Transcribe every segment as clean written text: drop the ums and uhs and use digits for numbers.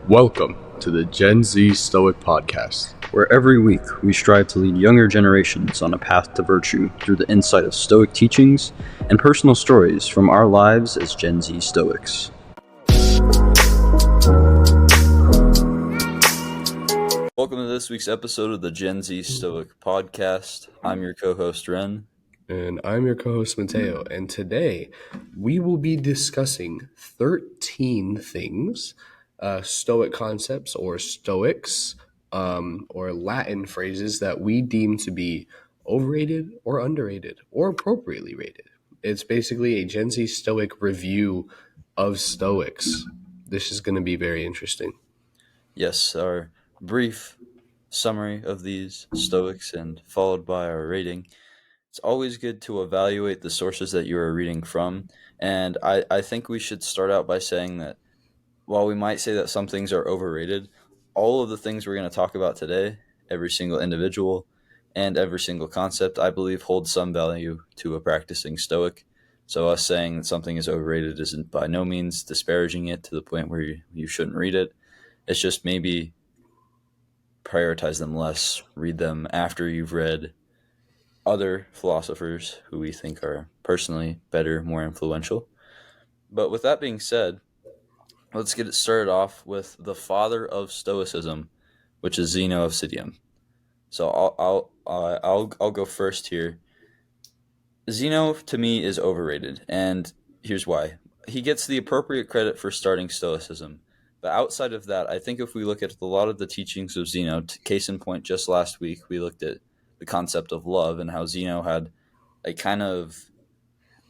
Welcome to the Gen Z Stoic Podcast. Where every week we strive to lead younger generations on a path to virtue through the insight of Stoic teachings and personal stories from our lives as Gen Z Stoics. Welcome to this week's episode of the Gen Z Stoic Podcast. I'm your co-host, Ren. And I'm your co-host, Mateo. And today we will be discussing 13 things, Stoic concepts or Stoics, or Latin phrases that we deem to be overrated or underrated or appropriately rated. It's basically a Gen Z Stoic review of Stoics. This is going to be very interesting. Yes, our brief summary of these Stoics and followed by our rating. It's always good to evaluate the sources that you are reading from. And I think we should start out by saying that while we might say that some things are overrated, all of the things we're going to talk about today, every single individual and every single concept, I believe holds some value to a practicing Stoic. So us saying that something is overrated isn't by no means disparaging it to the point where you shouldn't read it. It's just maybe prioritize them less, read them after you've read other philosophers who we think are personally better, more influential. But with that being said, let's get it started off with the father of Stoicism, which is Zeno of Citium. So I'll go first here. Zeno to me is overrated, and here's why. He gets the appropriate credit for starting Stoicism. But outside of that, I think if we look at a lot of the teachings of Zeno, case in point, just last week we looked at the concept of love and how Zeno had a kind of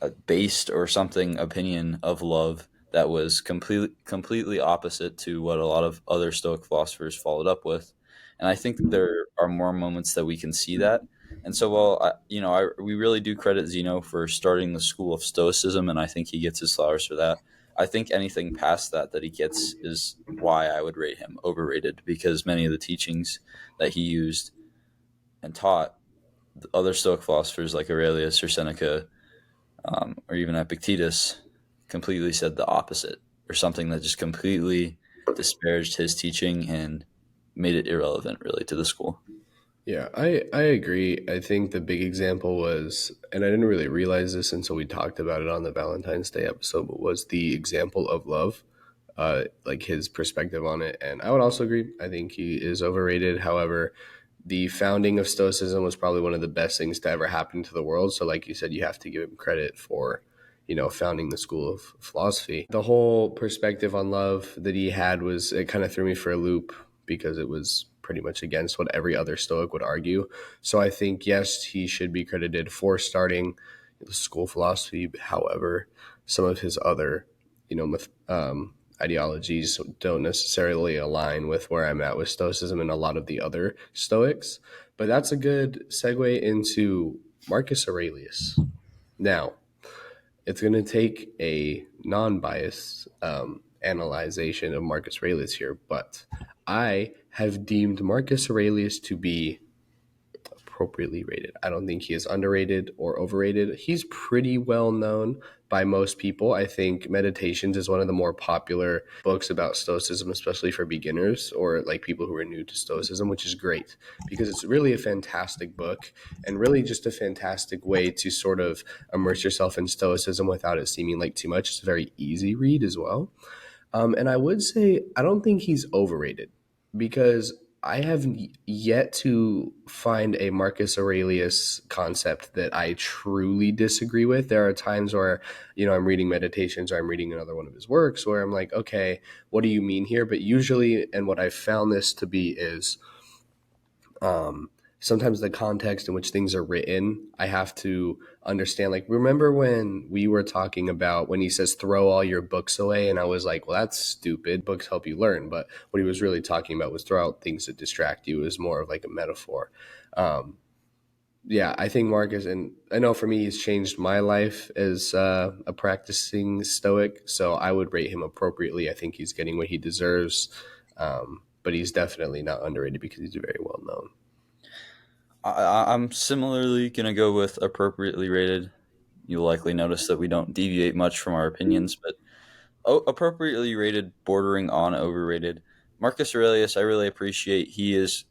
a based or something opinion of love that was completely opposite to what a lot of other Stoic philosophers followed up with. And I think that there are more moments that we can see that. And so, we really do credit Zeno for starting the school of Stoicism, and I think he gets his flowers for that. I think anything past that he gets is why I would rate him overrated, because many of the teachings that he used and taught, other Stoic philosophers like Aurelius or Seneca, or even Epictetus, completely said the opposite, or something that just completely disparaged his teaching and made it irrelevant, really, to the school. Yeah, I agree. I think the big example was, and I didn't really realize this until we talked about it on the Valentine's Day episode, but was the example of love, like his perspective on it. And I would also agree. I think he is overrated. However, the founding of Stoicism was probably one of the best things to ever happen to the world. So like you said, you have to give him credit for, founding the school of philosophy. The whole perspective on love that he had it kind of threw me for a loop because it was pretty much against what every other Stoic would argue. So I think, yes, he should be credited for starting the school of philosophy. However, some of his other, ideologies don't necessarily align with where I'm at with Stoicism and a lot of the other Stoics. But that's a good segue into Marcus Aurelius. Now, it's going to take a non-biased analyzation of Marcus Aurelius here, but I have deemed Marcus Aurelius to be appropriately rated. I don't think he is underrated or overrated. He's pretty well known by most people. I think Meditations is one of the more popular books about Stoicism, especially for beginners or like people who are new to Stoicism, which is great because it's really a fantastic book and really just a fantastic way to sort of immerse yourself in Stoicism without it seeming like too much. It's a very easy read as well. And I would say I don't think he's overrated because I have yet to find a Marcus Aurelius concept that I truly disagree with. There are times where, I'm reading Meditations or I'm reading another one of his works where I'm like, okay, what do you mean here? But usually, and what I've found this to be is sometimes the context in which things are written, I have to understand. Like, remember when we were talking about when he says, throw all your books away? And I was like, well, that's stupid. Books help you learn. But what he was really talking about was throw out things that distract you. It was more of like a metaphor. Yeah, I think Marcus, and I know for me, he's changed my life as a practicing Stoic. So I would rate him appropriately. I think he's getting what he deserves. But he's definitely not underrated because he's very well known. I'm similarly going to go with appropriately rated. You'll likely notice that we don't deviate much from our opinions, but appropriately rated, bordering on overrated. Marcus Aurelius, I really appreciate. He is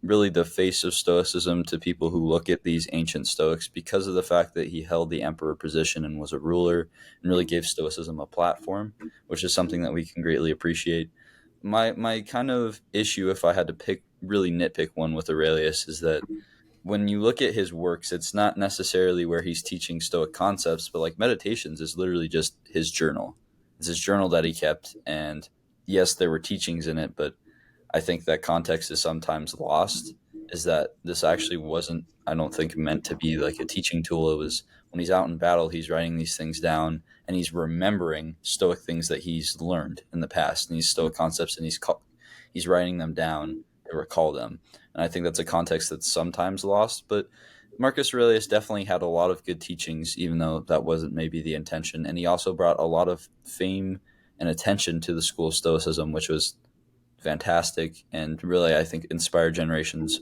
really the face of Stoicism to people who look at these ancient Stoics because of the fact that he held the emperor position and was a ruler and really gave Stoicism a platform, which is something that we can greatly appreciate. My kind of issue, if I had to pick really nitpick one with Aurelius, is that when you look at his works, it's not necessarily where he's teaching Stoic concepts, but like Meditations is literally just his journal. It's his journal that he kept, and yes, there were teachings in it, but I think that context is sometimes lost. Is that this actually wasn't, I don't think, meant to be like a teaching tool. It was when he's out in battle, he's writing these things down and he's remembering Stoic things that he's learned in the past and these Stoic concepts, and he's writing them down to recall them. And I think that's a context that's sometimes lost. But Marcus Aurelius definitely had a lot of good teachings, even though that wasn't maybe the intention. And he also brought a lot of fame and attention to the school of Stoicism, which was fantastic and really, I think, inspired generations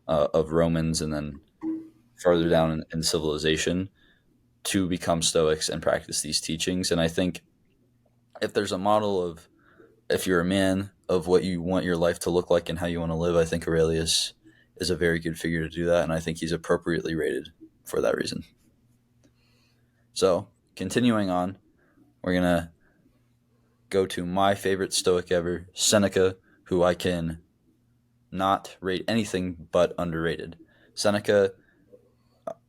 of Romans and then farther down in civilization to become Stoics and practice these teachings. And I think if there's a model of, if you're a man, of what you want your life to look like and how you want to live, I think Aurelius is a very good figure to do that. And I think he's appropriately rated for that reason. So, continuing on, we're going to go to my favorite Stoic ever, Seneca, who I can not rate anything but underrated. Seneca,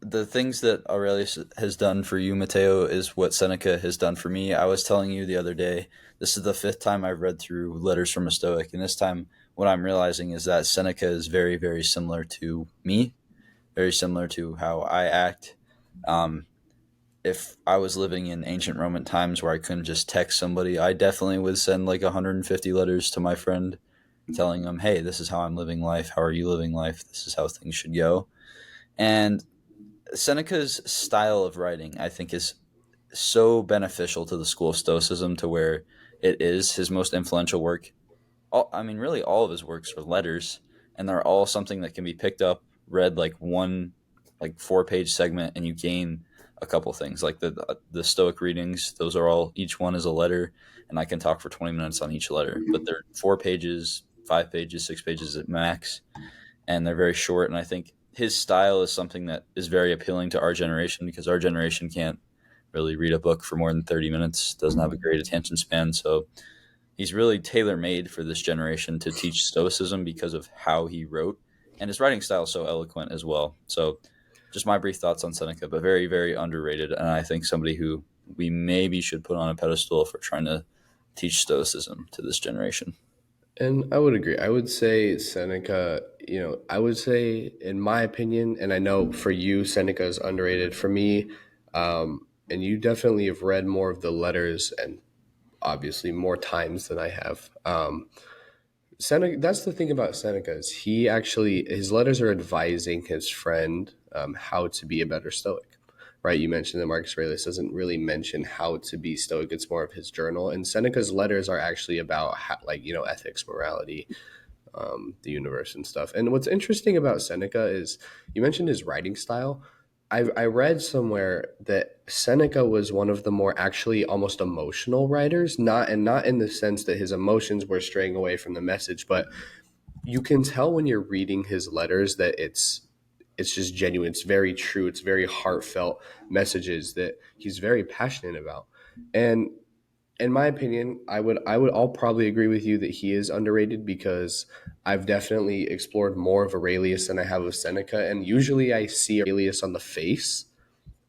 the things that Aurelius has done for you, Mateo, is what Seneca has done for me. I was telling you the other day, this is the fifth time I've read through Letters from a Stoic, and this time what I'm realizing is that Seneca is very, very similar to me, very similar to how I act. Um, if I was living in ancient Roman times where I couldn't just text somebody, I definitely would send like 150 letters to my friend telling them, hey, this is how I'm living life. How are you living life? This is how things should go. And Seneca's style of writing, I think, is so beneficial to the school of Stoicism to where it is his most influential work. I mean, really, all of his works are letters, and they're all something that can be picked up, read like one, like 4 page segment, and you gain a couple things. Like the Stoic readings, those are all, each one is a letter, and I can talk for 20 minutes on each letter. But they're 4 pages, 5 pages, 6 pages at max, and they're very short. And I think his style is something that is very appealing to our generation because our generation can't really read a book for more than 30 minutes, doesn't have a great attention span. So he's really tailor made for this generation to teach Stoicism because of how he wrote, and his writing style is so eloquent as well. So, just my brief thoughts on Seneca, but very, very underrated, and I think somebody who we maybe should put on a pedestal for trying to teach Stoicism to this generation. And I would agree. I would say Seneca, I would say, in my opinion, and I know for you, Seneca is underrated. For me, and you definitely have read more of the letters and obviously more times than I have. Seneca, that's the thing about Seneca is he actually, his letters are advising his friend how to be a better Stoic. Right, you mentioned that Marcus Aurelius doesn't really mention how to be Stoic; it's more of his journal. And Seneca's letters are actually about how, like ethics, morality, the universe and stuff. And what's interesting about Seneca is you mentioned his writing style. I read somewhere that Seneca was one of the more actually almost emotional writers, not in the sense that his emotions were straying away from the message, but you can tell when you're reading his letters that it's just genuine. It's very true. It's very heartfelt messages that he's very passionate about. And in my opinion, I'll probably agree with you that he is underrated because I've definitely explored more of Aurelius than I have of Seneca, and usually I see Aurelius on the face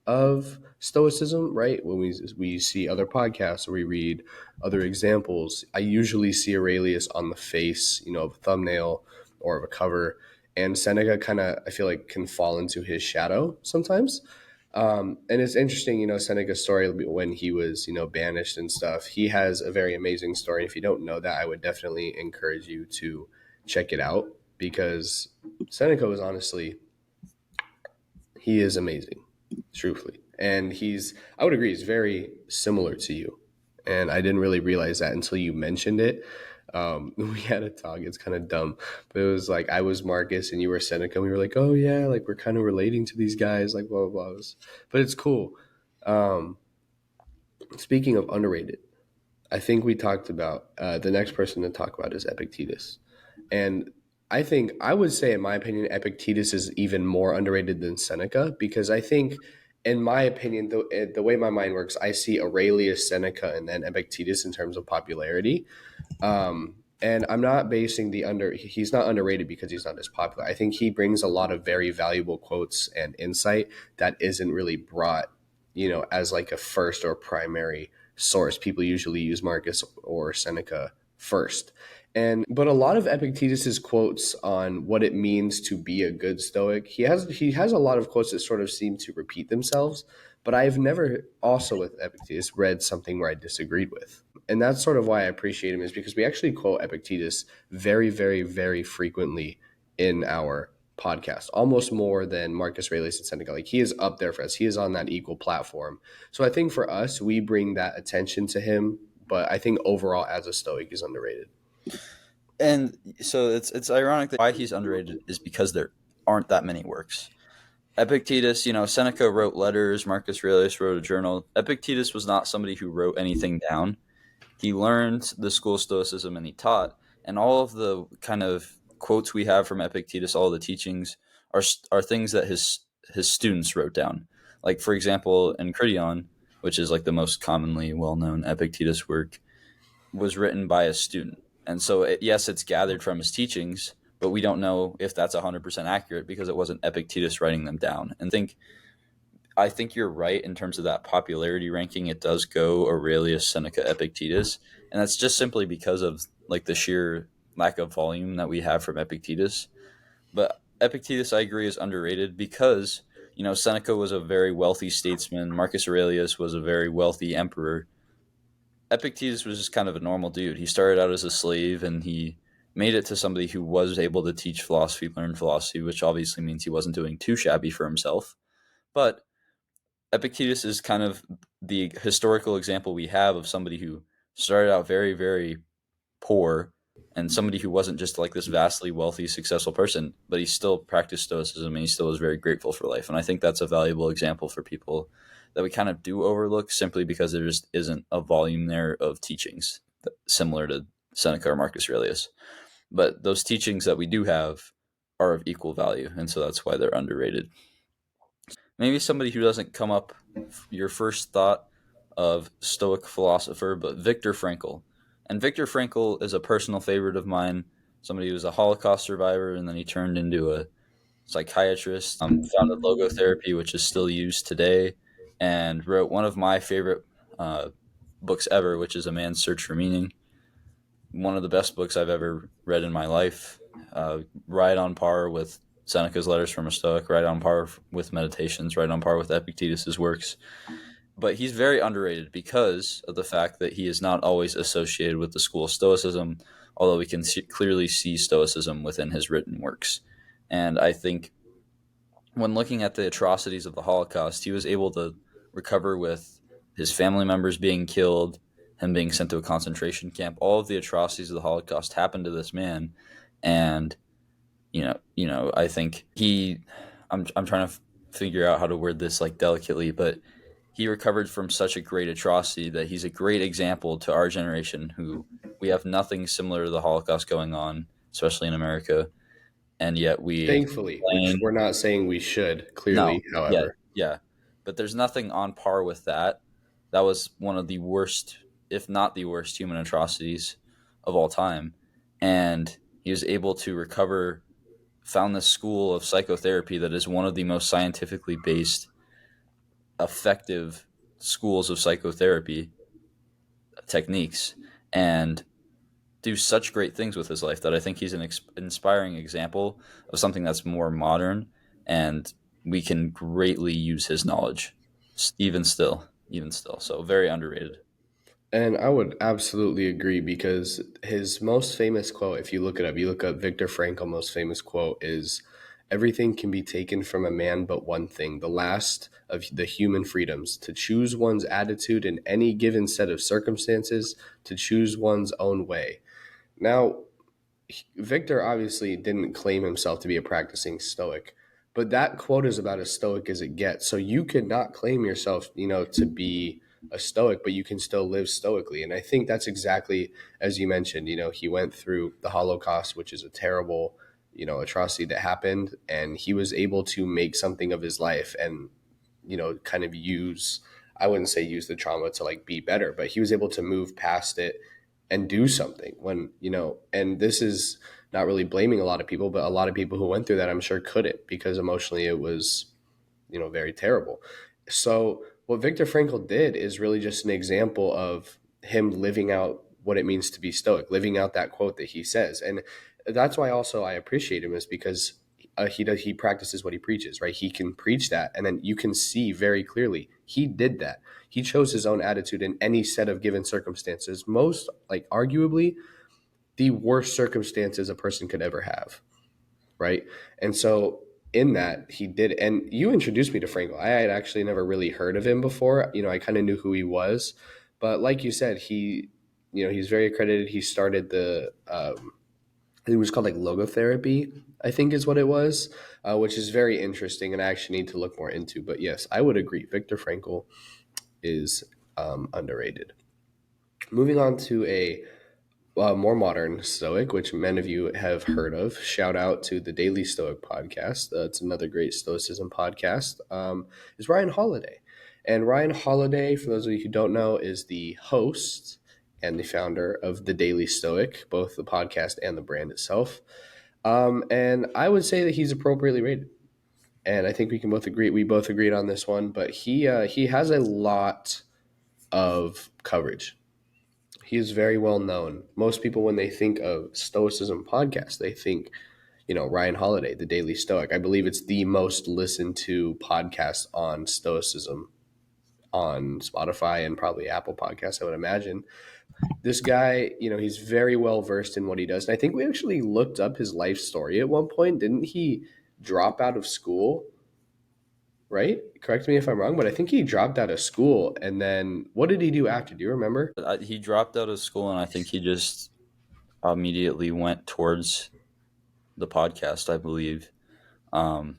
of Stoicism, right? When we see other podcasts or we read other examples, I usually see Aurelius on the face, of a thumbnail or of a cover, and Seneca kind of I feel like can fall into his shadow sometimes. And it's interesting, Seneca's story when he was, banished and stuff. He has a very amazing story. If you don't know that, I would definitely encourage you to check it out because Seneca was honestly, he is amazing, truthfully. And I would agree, he's very similar to you. And I didn't really realize that until you mentioned it. We had a talk, it's kind of dumb, but it was like I was Marcus and you were Seneca. And we were like, oh, yeah, like we're kind of relating to these guys, like blah, blah, blah. But it's cool. Um, Speaking of underrated, I think we talked about the next person to talk about is Epictetus. And I think I would say, in my opinion, Epictetus is even more underrated than Seneca because I think, in my opinion, the way my mind works, I see Aurelius, Seneca, and then Epictetus in terms of popularity. And I'm not basing he's not underrated because he's not as popular. I think he brings a lot of very valuable quotes and insight that isn't really brought, as like a first or primary source. People usually use Marcus or Seneca first. But a lot of Epictetus's quotes on what it means to be a good Stoic, he has a lot of quotes that sort of seem to repeat themselves, but I've never also with Epictetus read something where I disagreed with. And that's sort of why I appreciate him is because we actually quote Epictetus very, very, very frequently in our podcast, almost more than Marcus Aurelius and Seneca. Like he is up there for us. He is on that equal platform. So I think for us, we bring that attention to him. But I think overall, as a Stoic, he's underrated. And so it's ironic that why he's underrated is because there aren't that many works. Epictetus, Seneca wrote letters, Marcus Aurelius wrote a journal. Epictetus was not somebody who wrote anything down. He learned the school of Stoicism and he taught. And all of the kind of quotes we have from Epictetus, all the teachings are things that his students wrote down. Like for example, in Crition, which is like the most commonly well known Epictetus work, was written by a student. And so, yes, it's gathered from his teachings, but we don't know if that's 100% accurate because it wasn't Epictetus writing them down. And I think you're right in terms of that popularity ranking. It does go Aurelius, Seneca, Epictetus, and that's just simply because of like the sheer lack of volume that we have from Epictetus. But Epictetus, I agree, is underrated because Seneca was a very wealthy statesman. Marcus Aurelius was a very wealthy emperor. Epictetus was just kind of a normal dude. He started out as a slave and he made it to somebody who was able to teach philosophy, learn philosophy, which obviously means he wasn't doing too shabby for himself. But Epictetus is kind of the historical example we have of somebody who started out very, very poor and somebody who wasn't just like this vastly wealthy, successful person, but he still practiced Stoicism and he still was very grateful for life. And I think that's a valuable example for people that we kind of do overlook simply because there just isn't a volume there of teachings similar to Seneca or Marcus Aurelius. But those teachings that we do have are of equal value. And so that's why they're underrated. Maybe somebody who doesn't come up your first thought of Stoic philosopher, but Viktor Frankl. And Viktor Frankl is a personal favorite of mine. Somebody who was a Holocaust survivor and then he turned into a psychiatrist, founded logotherapy, which is still used today, and wrote one of my favorite books ever, which is A Man's Search for Meaning. One of the best books I've ever read in my life, right on par with Seneca's Letters from a Stoic, right on par with Meditations, right on par with Epictetus's works. But he's very underrated because of the fact that he is not always associated with the school of Stoicism, although we can clearly see Stoicism within his written works. And I think when looking at the atrocities of the Holocaust, he was able to recover with his family members being killed, him being sent to a concentration camp. All of the atrocities of the Holocaust happened to this man, and I think I'm trying to figure out how to word this like delicately, but he recovered from such a great atrocity that he's a great example to our generation who we have nothing similar to the Holocaust going on, especially in America, and yet we Thankfully, which complain. we're not saying we should, No, clearly, yeah, however. yeah, but there's nothing on par with that. That was one of the worst, if not the worst, human atrocities of all time, and he was able to recover. Found this school of psychotherapy that is one of the most scientifically based, effective schools of psychotherapy techniques, and do such great things with his life that I think he's an inspiring example of something that's more modern, and we can greatly use his knowledge, even still. So very underrated. And I would absolutely agree because his most famous quote, if you look it up, you look up Viktor Frankl, most famous quote is everything can be taken from a man but one thing, the last of the human freedoms, to choose one's attitude in any given set of circumstances, to choose one's own way. Now, Victor obviously didn't claim himself to be a practicing Stoic, but that quote is about as Stoic as it gets. So you could not claim yourself, to be a Stoic, but you can still live stoically. And I think that's exactly as you mentioned. He went through the Holocaust, which is a terrible, atrocity that happened, and he was able to make something of his life and kind of use, I wouldn't say use the trauma to like be better, but he was able to move past it and do something when, and this is not really blaming a lot of people, but a lot of people who went through that I'm sure couldn't because emotionally it was, very terrible. So what Viktor Frankl did is really just an example of him living out what it means to be stoic, living out that quote that he says. And that's why also I appreciate him is because he practices what he preaches, right? He can preach that, and then you can see very clearly he did that. He chose his own attitude in any set of given circumstances, most like arguably the worst circumstances a person could ever have, right? And so in that he did, and you introduced me to Frankel. I had actually never really heard of him before. I kind of knew who he was, but like you said, he's very accredited. He started it was called like logotherapy, I think is what it was, which is very interesting, and I actually need to look more into. But yes, I would agree. Viktor Frankl is underrated. Moving on to a more modern Stoic, which many of you have heard of. Shout out to the Daily Stoic podcast. It's another great Stoicism podcast. Is Ryan Holiday, and Ryan Holiday, for those of you who don't know, is the host and the founder of the Daily Stoic, both the podcast and the brand itself. And I would say that he's appropriately rated, and I think we can both agree. We both agreed on this one, but he has a lot of coverage. He is very well known. Most people, when they think of Stoicism podcast, they think, Ryan Holiday, the Daily Stoic. I believe it's the most listened to podcast on Stoicism on Spotify and probably Apple Podcasts, I would imagine. This guy, he's very well versed in what he does. And I think we actually looked up his life story at one point. Didn't he drop out of school? Right? Correct me if I'm wrong, but I think he dropped out of school. And then what did he do after? Do you remember? He dropped out of school, and I think he just immediately went towards the podcast, I believe. Um,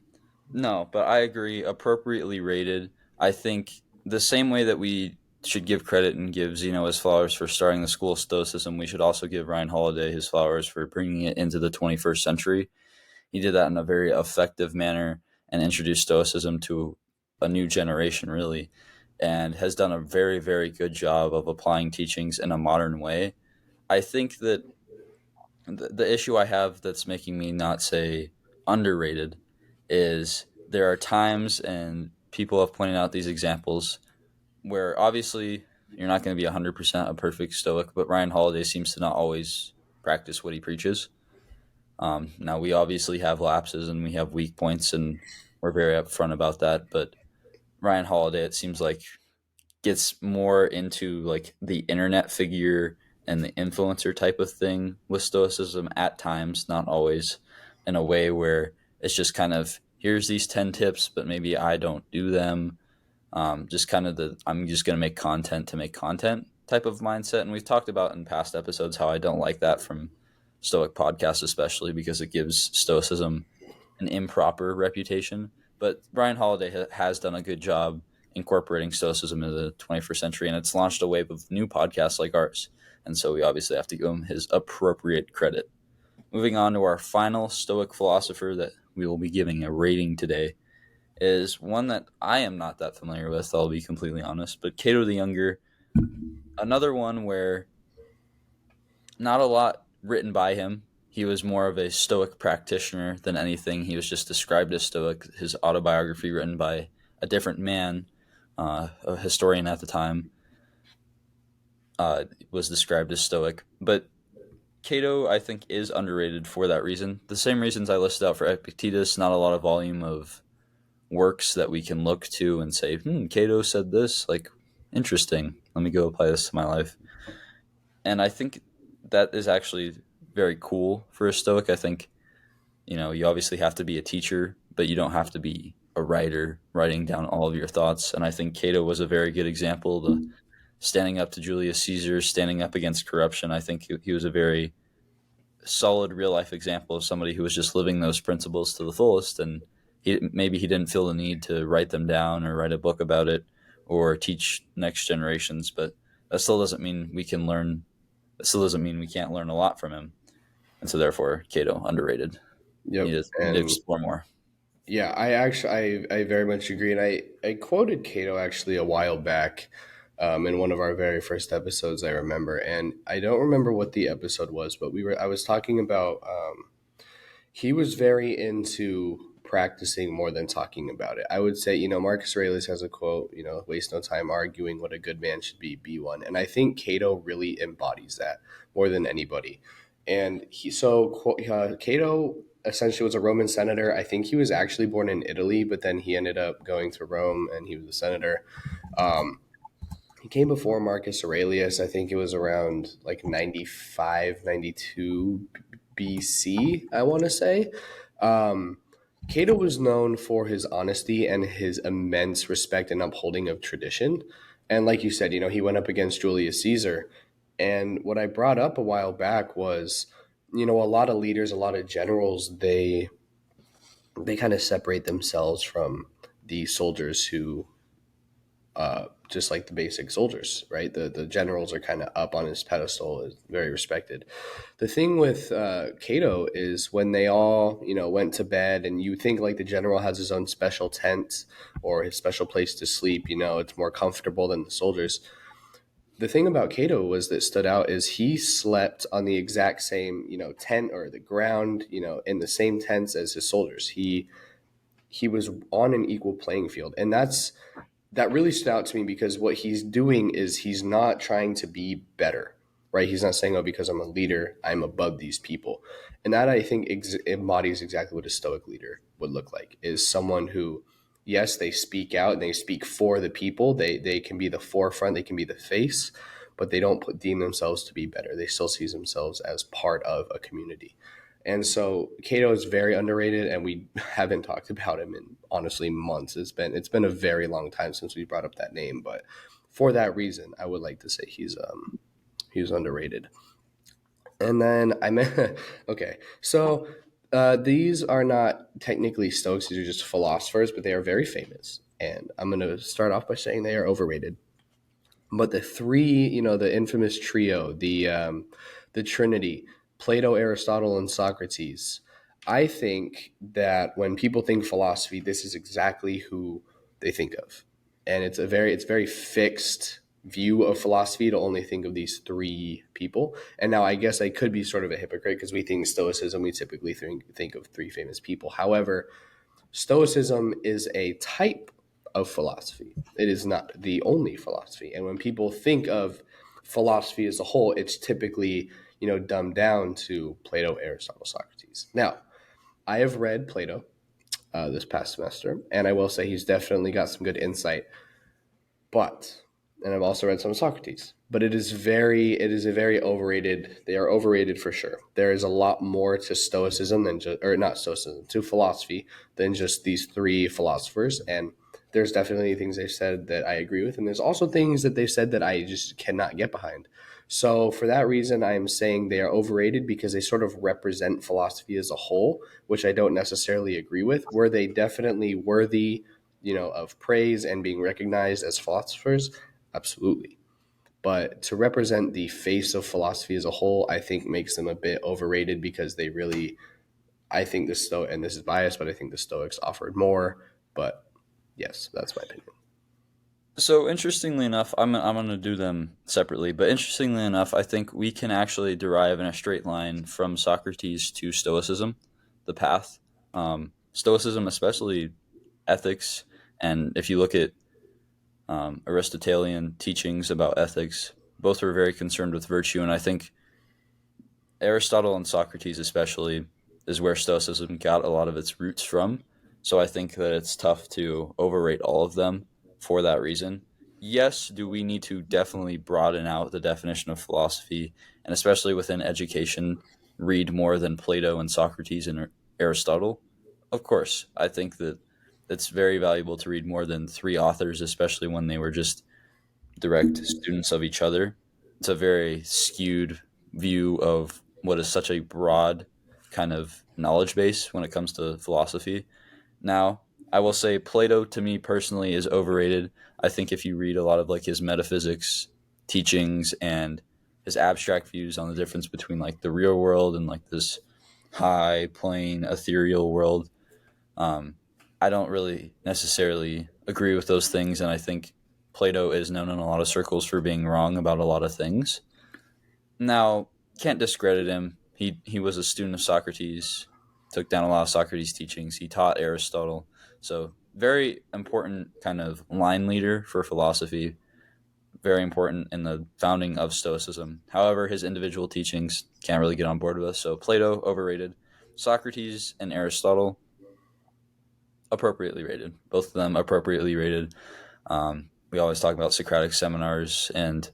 no, but I agree. Appropriately rated. I think the same way that we should give credit and give Zeno his flowers for starting the school of Stoicism, we should also give Ryan Holiday his flowers for bringing it into the 21st century. He did that in a very effective manner and introduced Stoicism to a new generation, really, and has done a very, very good job of applying teachings in a modern way. I think that the issue I have that's making me not say underrated is there are times, and people have pointed out these examples, where obviously you're not going to be 100% a perfect Stoic, but Ryan Holiday seems to not always practice what he preaches. Now, we obviously have lapses and we have weak points, and we're very upfront about that, but Ryan Holiday, it seems like, gets more into like the internet figure and the influencer type of thing with Stoicism at times, not always, in a way where it's just kind of here's these 10 tips, but maybe I don't do them. Just kind of the I'm just going to make content to make content type of mindset. And we've talked about in past episodes how I don't like that from Stoic podcasts, especially because it gives Stoicism an improper reputation. But Brian Holiday has done a good job incorporating Stoicism into the 21st century, and it's launched a wave of new podcasts like ours. And so we obviously have to give him his appropriate credit. Moving on to our final Stoic philosopher that we will be giving a rating today is one that I am not that familiar with, I'll be completely honest, but Cato the Younger, another one where not a lot written by him. He was more of a Stoic practitioner than anything. He was just described as Stoic. His autobiography, written by a different man, a historian at the time, was described as Stoic. But Cato, I think, is underrated for that reason. The same reasons I listed out for Epictetus, not a lot of volume of works that we can look to and say, Cato said this. Like, interesting. Let me go apply this to my life. And I think that is actually very cool for a Stoic. I think, you obviously have to be a teacher, but you don't have to be a writer writing down all of your thoughts. And I think Cato was a very good example, the standing up to Julius Caesar, standing up against corruption. I think he was a very solid real life example of somebody who was just living those principles to the fullest. And maybe he didn't feel the need to write them down or write a book about it or teach next generations, but that still doesn't mean we can learn. That still doesn't mean we can't learn a lot from him. And so therefore, Cato underrated. Yep. Need to And explore more. yeah, I very much agree. And I quoted Cato actually a while back in one of our very first episodes, I remember. And I don't remember what the episode was, but I was talking about he was very into practicing more than talking about it. I would say, Marcus Aurelius has a quote, waste no time arguing what a good man should be one. And I think Cato really embodies that more than anybody. And Cato essentially was a Roman senator. I think he was actually born in Italy, but then he ended up going to Rome and he was a senator. Um, he came before Marcus Aurelius. I think it was around like 95, 92 BC, I want to say. Um, Cato was known for his honesty and his immense respect and upholding of tradition. And like you said, he went up against Julius Caesar. And what I brought up a while back was, a lot of leaders, a lot of generals, they kind of separate themselves from the soldiers who just like the basic soldiers, right? The generals are kind of up on his pedestal, is very respected. The thing with Cato is when they all, went to bed, and you think like the general has his own special tent or his special place to sleep, it's more comfortable than the soldiers. The thing about Cato was that stood out is he slept on the exact same, tent or the ground, in the same tents as his soldiers. He was on an equal playing field, and that really stood out to me because what he's doing is he's not trying to be better, right? He's not saying, oh, because I'm a leader, I'm above these people. And that I think embodies exactly what a Stoic leader would look like, is someone who, yes, they speak out and they speak for the people. They can be the forefront, they can be the face, but they don't deem themselves to be better. They still see themselves as part of a community. And so Cato is very underrated, and we haven't talked about him in honestly months. It's been a very long time since we brought up that name, but for that reason, I would like to say he's underrated. And then I meant okay, so these are not technically Stoics; these are just philosophers, but they are very famous. And I'm going to start off by saying they are overrated. But the three, the infamous trio, the Trinity, Plato, Aristotle, and Socrates. I think that when people think philosophy, this is exactly who they think of, and it's very fixed view of philosophy to only think of these three people. And now I guess I could be sort of a hypocrite because we think Stoicism, we typically think of three famous people. However, Stoicism is a type of philosophy. It is not the only philosophy. And when people think of philosophy as a whole, it's typically, dumbed down to Plato, Aristotle, Socrates. Now, I have read Plato this past semester, and I will say he's definitely got some good insight. But, and I've also read some of Socrates, but it is a very overrated, they are overrated for sure. There is a lot more to Stoicism than just, or not Stoicism, to philosophy than just these three philosophers. And there's definitely things they said that I agree with. And there's also things that they said that I just cannot get behind. So for that reason, I am saying they are overrated because they sort of represent philosophy as a whole, which I don't necessarily agree with. Were they definitely worthy, of praise and being recognized as philosophers? Absolutely. But to represent the face of philosophy as a whole, I think makes them a bit overrated because they really, I think the Stoic, and this is biased, but I think the Stoics offered more. But yes, that's my opinion. So interestingly enough, I'm going to do them separately. But interestingly enough, I think we can actually derive in a straight line from Socrates to Stoicism, the path. Stoicism, especially ethics, and if you look at Aristotelian teachings about ethics, both were very concerned with virtue. And I think Aristotle and Socrates, especially, is where Stoicism got a lot of its roots from. So I think that it's tough to overrate all of them for that reason. Yes, do we need to definitely broaden out the definition of philosophy, and especially within education, read more than Plato and Socrates and Aristotle? Of course, I think that it's very valuable to read more than three authors, especially when they were just direct students of each other. It's a very skewed view of what is such a broad kind of knowledge base when it comes to philosophy. Now, I will say Plato to me personally is overrated. I think if you read a lot of like his metaphysics teachings and his abstract views on the difference between like the real world and like this high plane ethereal world, um, I don't really necessarily agree with those things, and I think Plato is known in a lot of circles for being wrong about a lot of things. Now, can't discredit him. He was a student of Socrates, took down a lot of Socrates' teachings. He taught Aristotle, so very important kind of line leader for philosophy. Very important in the founding of Stoicism. However, his individual teachings can't really get on board with us. So Plato overrated, Socrates and Aristotle appropriately rated. Both of them appropriately rated. We always talk about Socratic seminars and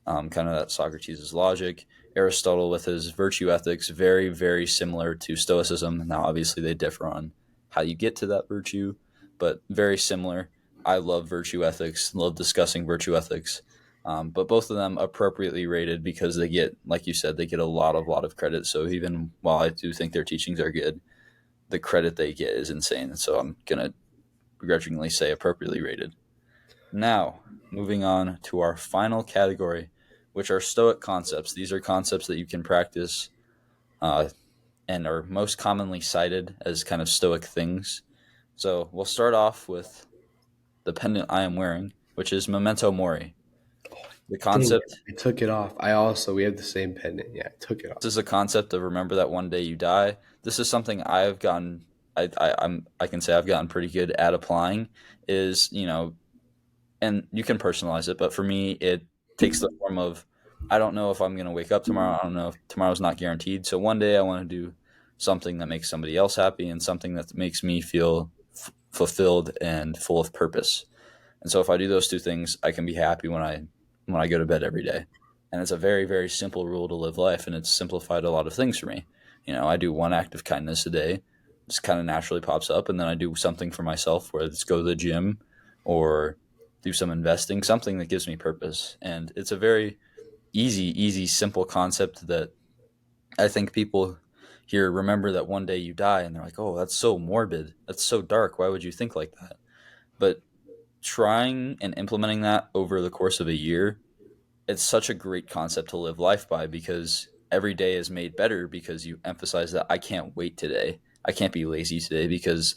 kind of that Socrates' logic. Aristotle with his virtue ethics, very, very similar to Stoicism. Now, obviously, they differ on how you get to that virtue, but very similar. I love virtue ethics, love discussing virtue ethics. But both of them appropriately rated because they get, like you said, they get a lot of credit. So even while I do think their teachings are good, the credit they get is insane. So I'm gonna begrudgingly say appropriately rated. Now, moving on to our final category, which are Stoic concepts. These are concepts that you can practice uh, and are most commonly cited as kind of Stoic things. So we'll start off with the pendant I am wearing, which is memento mori. The Dang concept it. I took it off. I also, we have the same pendant. Yeah, I took it off. this is a concept of remember that one day you die. This is something I've gotten. I can say I've gotten pretty good at applying. Is and you can personalize it, but for me, it takes the form of I don't know if I'm going to wake up tomorrow. I don't know if tomorrow's not guaranteed. So one day I want to do something that makes somebody else happy and something that makes me feel fulfilled and full of purpose. And so if I do those two things, I can be happy when I go to bed every day. And it's a very very simple rule to live life, and it's simplified a lot of things for me. I do one act of kindness a day, just kind of naturally pops up, and then I do something for myself, whether it's go to the gym or do some investing, something that gives me purpose. And it's a very easy, simple concept that I think people here remember that one day you die, and they're like, "Oh, that's so morbid. That's so dark. Why would you think like that?" But trying and implementing that over the course of a year, it's such a great concept to live life by because every day is made better because you emphasize that I can't wait today. I can't be lazy today because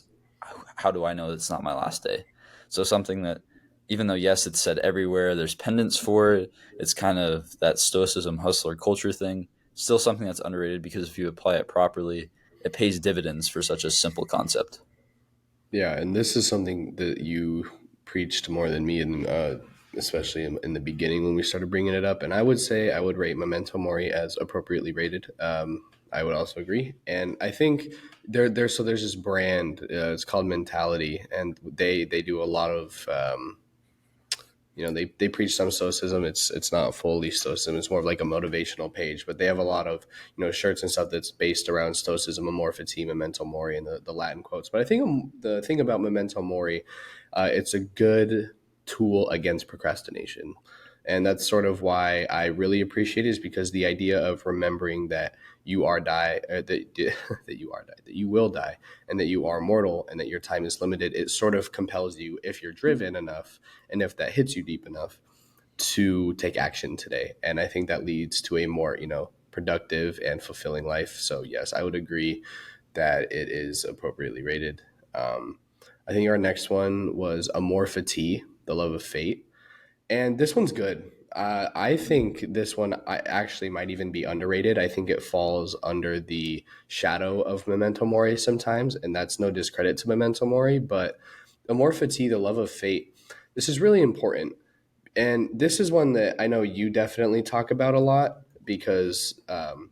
how do I know it's not my last day? So something that even though yes, it's said everywhere, there's pendants for it. It's kind of that stoicism hustler culture thing. Still something that's underrated because if you apply it properly, it pays dividends for such a simple concept. Yeah, and this is something that you preached more than me, and especially in the beginning when we started bringing it up. And I would say I would rate Memento Mori as appropriately rated. I would also agree, and I think there's this brand. It's called Mentality, and they do a lot of. They preach some stoicism. It's not fully stoicism. It's more of like a motivational page, but they have a lot of shirts and stuff that's based around stoicism, amorphity, memento mori, and the Latin quotes. But I think the thing about memento mori, it's a good tool against procrastination, and that's sort of why I really appreciate it. Is because the idea of remembering that you are die that that you are die that you will die, and that you are mortal, and that your time is limited. It sort of compels you, if you're driven enough and if that hits you deep enough, to take action today. And I think that leads to a more productive and fulfilling life. So yes, I would agree that it is appropriately rated. I think our next one was Amorphity, the love of fate, and this one's good. I think this one I actually might even be underrated. I think it falls under the shadow of Memento Mori sometimes, and that's no discredit to Memento Mori, but Amorphity, the love of fate, this is really important. And this is one that I know you definitely talk about a lot because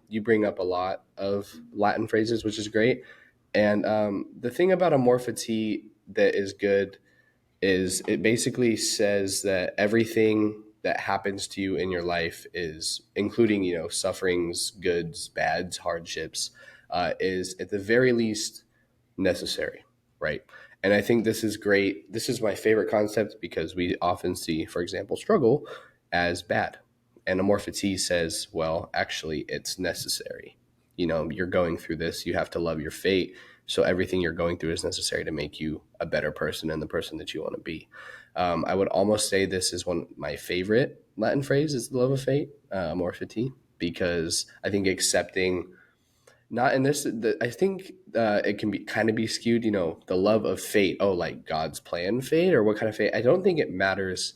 you bring up a lot of Latin phrases, which is great. And the thing about Amorphity that is good is it basically says that everything that happens to you in your life is including sufferings, goods, bads, hardships, is at the very least necessary, right? And I think this is great. This is my favorite concept because we often see, for example, struggle as bad. And Amorphity says, well, actually, it's necessary. You're going through this. You have to love your fate So everything you're going through is necessary to make you a better person and the person that you want to be. I would almost say this is one of my favorite Latin phrase is the love of fate, amor fati, because I think accepting not in this I think it can be kind of be skewed, the love of fate, oh, like God's plan fate or what kind of fate. I don't think it matters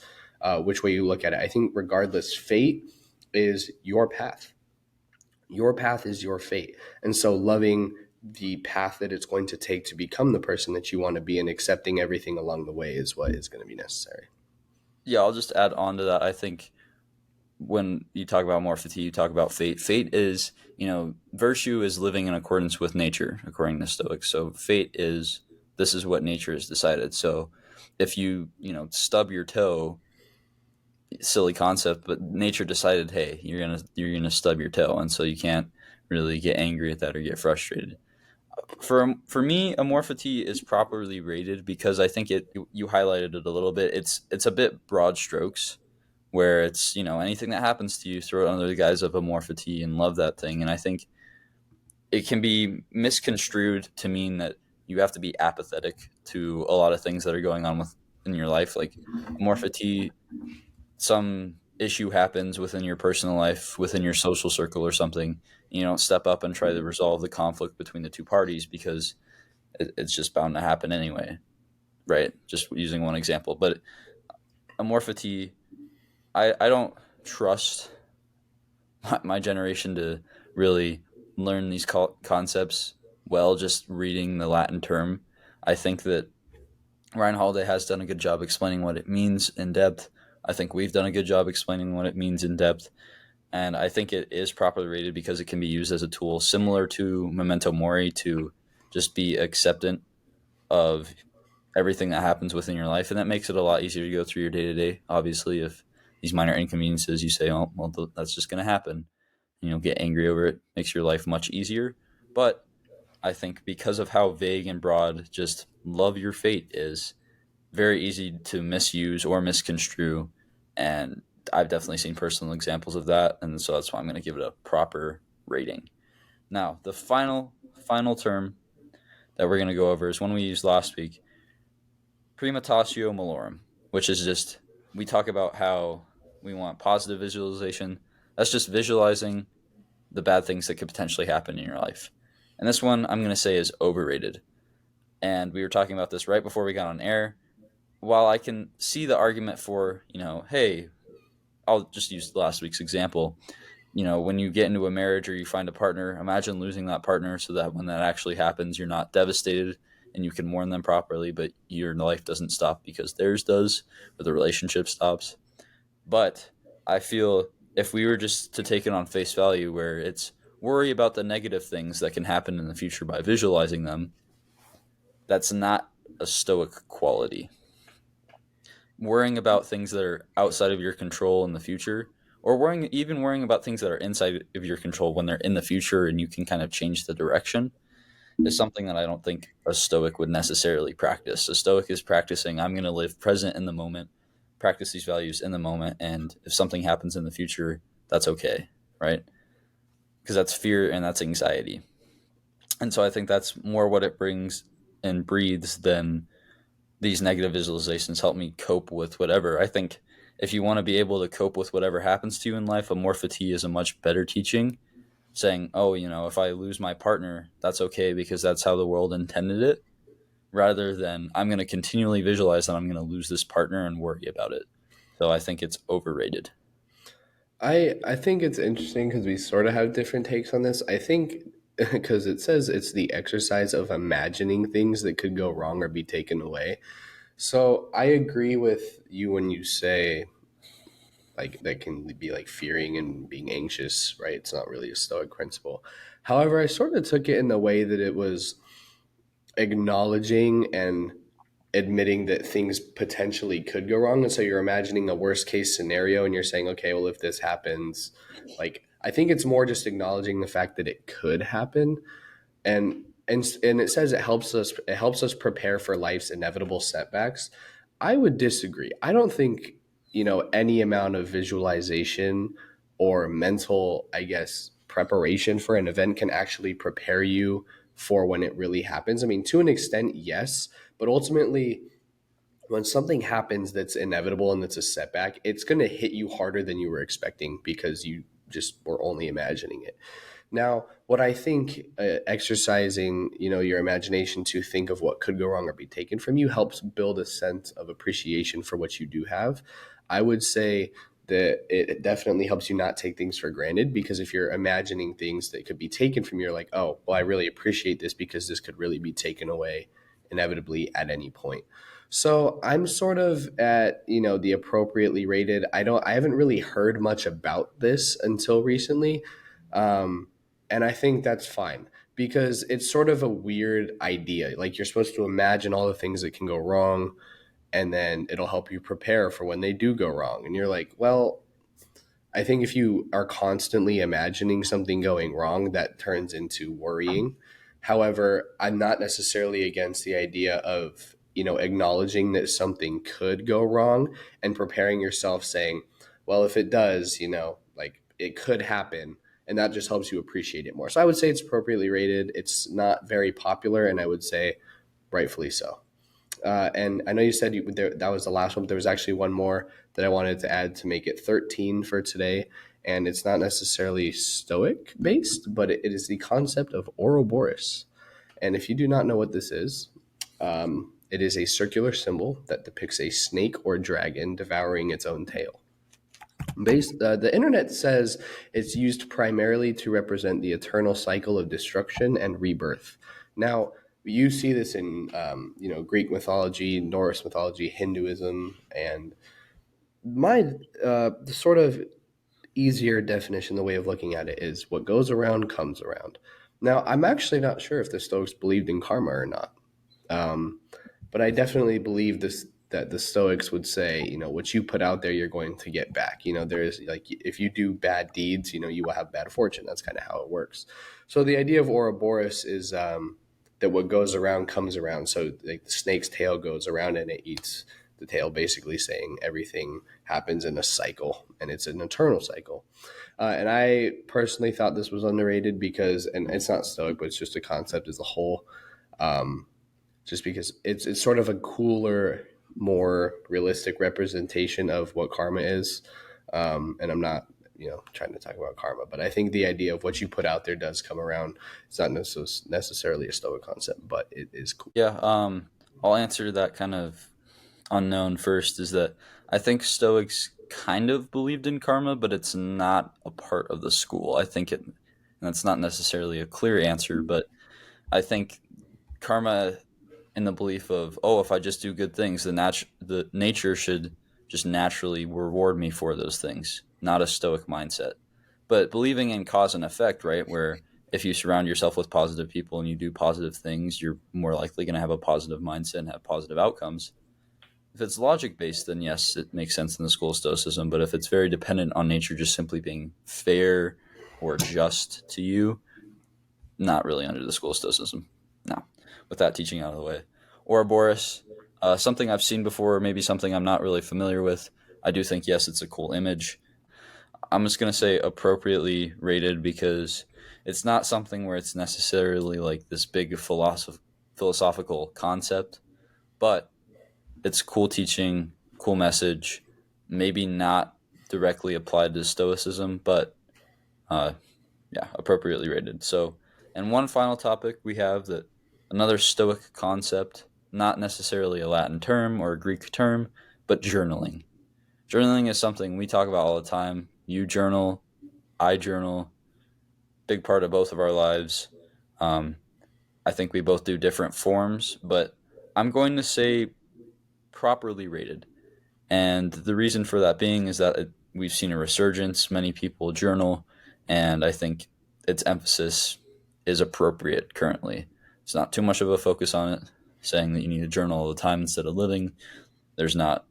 which way you look at it. I think regardless, fate is your path. Your path is your fate, and so loving the path that it's going to take to become the person that you want to be and accepting everything along the way is what is going to be necessary. Yeah, I'll just add on to that. I think when you talk about morphity, you talk about fate. Fate is, virtue is living in accordance with nature, according to Stoics. So fate is this is what nature has decided. So if stub your toe, silly concept, but nature decided, hey, you're gonna stub your toe, and so you can't really get angry at that or get frustrated. For me, amorphity is properly rated because I think you highlighted it a little bit. It's a bit broad strokes where it's anything that happens to you, throw it under the guise of amorphity and love that thing. And I think it can be misconstrued to mean that you have to be apathetic to a lot of things that are going on in your life, like amorphity. Some issue happens within your personal life, within your social circle or something. You don't step up and try to resolve the conflict between the two parties because it's just bound to happen anyway, right? Just using one example. But amorphity, I don't trust my generation to really learn these concepts well, just reading the Latin term. I think that Ryan Holiday has done a good job explaining what it means in depth. I think we've done a good job explaining what it means in depth. And I think it is properly rated because it can be used as a tool similar to Memento Mori to just be acceptant of everything that happens within your life. And that makes it a lot easier to go through your day to day. Obviously, if these minor inconveniences, you say, oh, well, that's just going to happen. Get angry over it, makes your life much easier. But I think because of how vague and broad just love your fate is, very easy to misuse or misconstrue. And I've definitely seen personal examples of that. And so that's why I'm going to give it a proper rating. Now, the final term that we're going to go over is one we used last week, primitatio malorum, which is just we talk about how we want positive visualization. That's just visualizing the bad things that could potentially happen in your life. And this one I'm going to say is overrated. And we were talking about this right before we got on air. While I can see the argument for, hey, I'll just use last week's example. When you get into a marriage or you find a partner, imagine losing that partner so that when that actually happens, you're not devastated and you can mourn them properly, but your life doesn't stop because theirs does, or the relationship stops. But I feel if we were just to take it on face value, where it's worry about the negative things that can happen in the future by visualizing them, that's not a stoic quality. Worrying about things that are outside of your control in the future, or worrying about things that are inside of your control when they're in the future and you can kind of change the direction, is something that I don't think a stoic would necessarily practice. A stoic is practicing, I'm going to live present in the moment, practice these values in the moment, and if something happens in the future, that's okay, right? Because that's fear and that's anxiety. And so I think that's more what it brings and breathes than these negative visualizations help me cope with whatever. I think if you want to be able to cope with whatever happens to you in life, amorphity is a much better teaching. Saying, oh, if I lose my partner, that's okay because that's how the world intended it, rather than I'm going to continually visualize that I'm going to lose this partner and worry about it. So I think it's overrated. I think it's interesting because we sort of have different takes on this. I think because it says it's the exercise of imagining things that could go wrong or be taken away. So I agree with you when you say like that can be like fearing and being anxious, right? It's not really a stoic principle. However, I sort of took it in the way that it was acknowledging and admitting that things potentially could go wrong. And so you're imagining a worst case scenario and you're saying, okay, well, if this happens, like, I think it's more just acknowledging the fact that it could happen. And it says it helps us prepare for life's inevitable setbacks. I would disagree. I don't think, any amount of visualization or mental, I guess, preparation for an event can actually prepare you for when it really happens. I mean, to an extent, yes, but ultimately, when something happens that's inevitable and that's a setback, it's going to hit you harder than you were expecting because you just were only imagining it. Now, what I think exercising, your imagination to think of what could go wrong or be taken from you helps build a sense of appreciation for what you do have. I would say that it definitely helps you not take things for granted, because if you're imagining things that could be taken from you, you're like, oh, well, I really appreciate this because this could really be taken away inevitably at any point. So I'm sort of at, the appropriately rated. I haven't really heard much about this until recently. Um, and I think that's fine because it's sort of a weird idea. Like, you're supposed to imagine all the things that can go wrong, and then it'll help you prepare for when they do go wrong. And you're like, well, I think if you are constantly imagining something going wrong, that turns into worrying. However, I'm not necessarily against the idea of, acknowledging that something could go wrong and preparing yourself, saying, well, if it does, like, it could happen. And that just helps you appreciate it more. So I would say it's appropriately rated. It's not very popular, and I would say rightfully so. And I know you said that was the last one, but there was actually one more that I wanted to add to make it 13 for today. And it's not necessarily Stoic based, but it is the concept of Ouroboros. And if you do not know what this is, it is a circular symbol that depicts a snake or dragon devouring its own tail. The internet says it's used primarily to represent the eternal cycle of destruction and rebirth. Now, you see this in Greek mythology, Norse mythology, Hinduism, and the sort of easier definition, the way of looking at it, is what goes around comes around. Now, I'm actually not sure if the Stoics believed in karma or not. Um, but I definitely believe this, that the Stoics would say, what you put out there, you're going to get back. There's like, if you do bad deeds, you will have bad fortune. That's kind of how it works. So the idea of Ouroboros is that what goes around comes around. So like the snake's tail goes around and it eats the tail, basically saying everything happens in a cycle, and it's an eternal cycle. And I personally thought this was underrated because, and it's not Stoic, but it's just a concept as a whole. Um, just because it's sort of a cooler, more realistic representation of what karma is. And I'm not, trying to talk about karma, but I think the idea of what you put out there does come around. It's not necessarily a Stoic concept, but it is cool. Yeah, I'll answer that kind of unknown first. Is that I think Stoics kind of believed in karma, but it's not a part of the school. I think it, and that's not necessarily a clear answer, but I think karma in the belief of, oh, if I just do good things, the nature should just naturally reward me for those things, not a Stoic mindset. But believing in cause and effect, right, where if you surround yourself with positive people and you do positive things, you're more likely going to have a positive mindset and have positive outcomes. If it's logic based, then yes, it makes sense in the school of Stoicism. But if it's very dependent on nature just simply being fair or just to you, not really under the school of Stoicism. No. With that teaching out of the way. Ouroboros, something I've seen before, maybe something I'm not really familiar with. I do think, yes, it's a cool image. I'm just going to say appropriately rated because it's not something where it's necessarily like this big philosophical concept, but it's cool teaching, cool message, maybe not directly applied to Stoicism, but uh, yeah, appropriately rated. So, and one final topic we have that another Stoic concept, not necessarily a Latin term or a Greek term, but journaling. Journaling is something we talk about all the time. You journal, I journal, big part of both of our lives. Um, I think we both do different forms, but I'm going to say properly rated. And the reason for that being is that we've seen a resurgence. Many people journal, and I think its emphasis is appropriate currently. It's not too much of a focus on it, saying that you need to journal all the time instead of living. There's not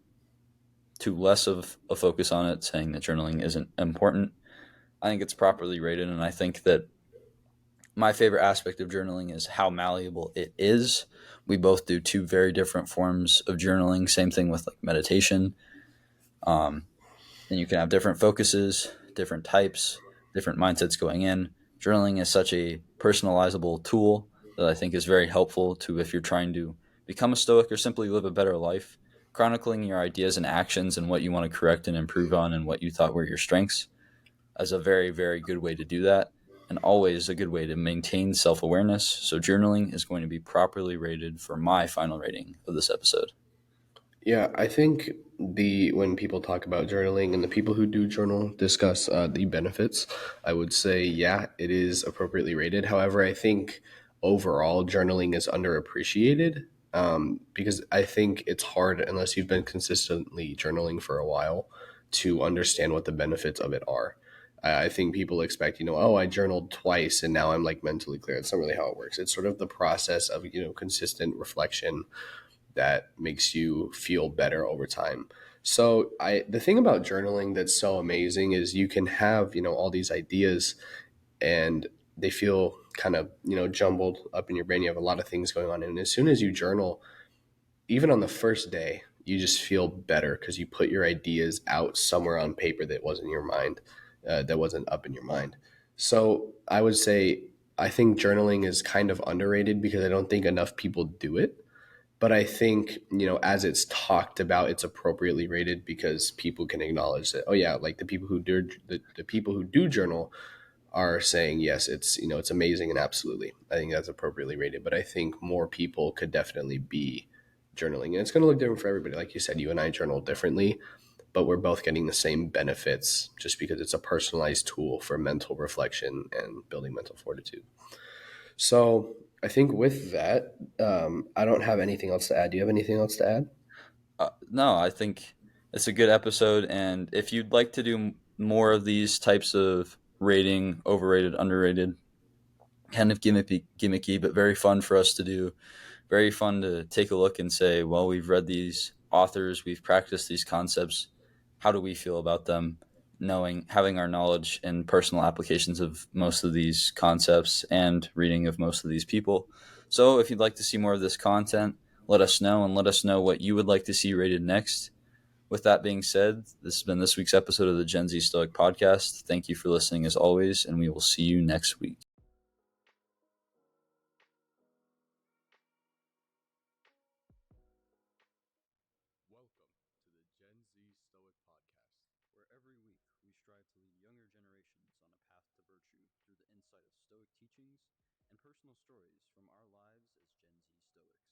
too less of a focus on it, saying that journaling isn't important. I think it's properly rated, and I think that my favorite aspect of journaling is how malleable it is. We both do two very different forms of journaling. Same thing with like meditation. Um, and you can have different focuses, different types, different mindsets going in. Journaling is such a personalizable tool that I think is very helpful to if you're trying to become a Stoic or simply live a better life. Chronicling your ideas and actions and what you want to correct and improve on and what you thought were your strengths as a very, very good way to do that. And always a good way to maintain self awareness. So, journaling is going to be properly rated for my final rating of this episode. Yeah, I think the when people talk about journaling and the people who do journal discuss the benefits, I would say yeah, it is appropriately rated. However, I think overall journaling is underappreciated because I think it's hard unless you've been consistently journaling for a while to understand what the benefits of it are. I think people expect, oh, I journaled twice and now I'm like mentally clear. It's not really how it works. It's sort of the process of, consistent reflection that makes you feel better over time. So the thing about journaling that's so amazing is you can have, all these ideas and they feel kind of, jumbled up in your brain. You have a lot of things going on. And as soon as you journal, even on the first day, you just feel better because you put your ideas out somewhere on paper that wasn't your mind, that wasn't up in your mind. So I would say I think journaling is kind of underrated because I don't think enough people do it, but I think, as it's talked about, it's appropriately rated because people can acknowledge that, oh yeah, like the people who do journal are saying yes, it's, it's amazing, and absolutely I think that's appropriately rated. But I think more people could definitely be journaling, and it's going to look different for everybody. Like you said, you and I journal differently, but we're both getting the same benefits just because it's a personalized tool for mental reflection and building mental fortitude. So I think with that, I don't have anything else to add. Do you have anything else to add? No, I think it's a good episode. And if you'd like to do more of these types of rating, overrated, underrated, kind of gimmicky, but very fun for us to do, very fun to take a look and say, well, we've read these authors, we've practiced these concepts. How do we feel about them? Knowing, having our knowledge and personal applications of most of these concepts and reading of most of these people. So, if you'd like to see more of this content, let us know and let us know what you would like to see rated next. With that being said, this has been this week's episode of the Gen Z Stoic Podcast. Thank you for listening as always, and we will see you next week. Welcome to the Gen Z Stoic Podcast, where every week we strive to lead younger generations on a path to virtue through the insight of Stoic teachings and personal stories from our lives as Gen Z Stoics.